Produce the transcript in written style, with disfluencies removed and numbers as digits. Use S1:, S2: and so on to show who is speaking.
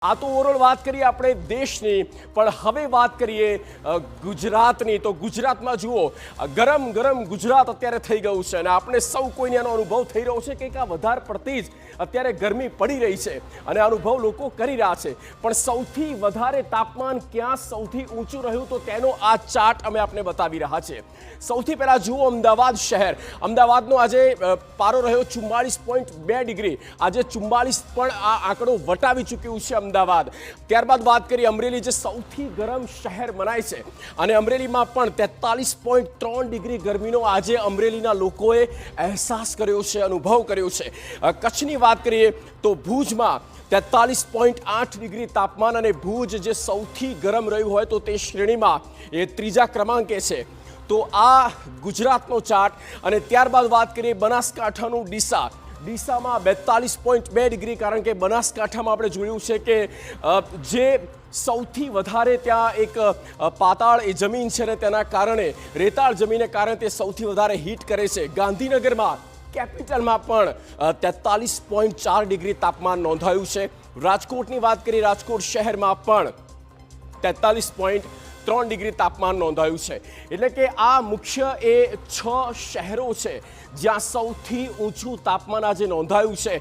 S1: આ તો ઓવરઓલ વાત કરીએ આપણે દેશની, પણ હવે વાત કરીએ ગુજરાતની. તો ગુજરાતમાં જુઓ, ગરમ ગરમ ગુજરાત અત્યારે થઈ ગયું છે અને આપણે સૌ કોઈને એનો અનુભવ થઈ રહ્યો છે કે વધારે પડતી જ અત્યારે ગરમી પડી રહી છે અને અનુભવ લોકો કરી રહ્યા છે. પણ સૌથી વધારે તાપમાન ક્યાં સૌથી ઊંચું રહ્યું તો તેનો આ ચાર્ટ અમે આપને બતાવી રહ્યા છે. સૌથી પહેલા જુઓ અમદાવાદ શહેર. અમદાવાદનો આજે પારો રહ્યો 44.2 ડિગ્રી. આજે 44 પણ આ આંકડો વટાવી ચૂક્યું છે અમદાવાદ. ત્યારબાદ વાત કરીએ અમરેલી, જે સૌથી ગરમ શહેર મનાય છે, અને અમરેલીમાં પણ 43.3 ડિગ્રી ગરમીનો આજે અમરેલીના લોકોએ અહેસાસ કર્યો છે, અનુભવ કર્યો છે. કચ્છની વાત કરીએ તો ભુજમાં 43.8 ડિગ્રી તાપમાન, અને ભુજ જે સૌથી ગરમ રહ્યું હોય તો તે શ્રેણીમાં એ ત્રીજા ક્રમાંકે છે. તો આ ગુજરાતનો ચાર્ટ. અને ત્યારબાદ વાત કરીએ બનાસકાંઠાનું ડીસામાં 42.2 ડિગ્રી, કારણ કે બનાસકાંઠામાં આપણે જોયું છે કે જે સૌથી વધારે ત્યાં એક પાતાળ એ જમીન છે ને તેના કારણે, રેતાળ જમીનને કારણે તે સૌથી વધારે હીટ કરે છે. ગાંધીનગરમાં કેપિટલમાં પણ 43.4 ડિગ્રી તાપમાન નોંધાયું છે. રાજકોટની વાત કરીએ, રાજકોટ શહેરમાં પણ 43.3 ડિગ્રી તાપમાન નોંધાયું છે. એટલે કે આ મુખ્ય એ 6 શહેરો છે જ્યાં સૌથી ઊંચું તાપમાન આજે નોંધાયું છે.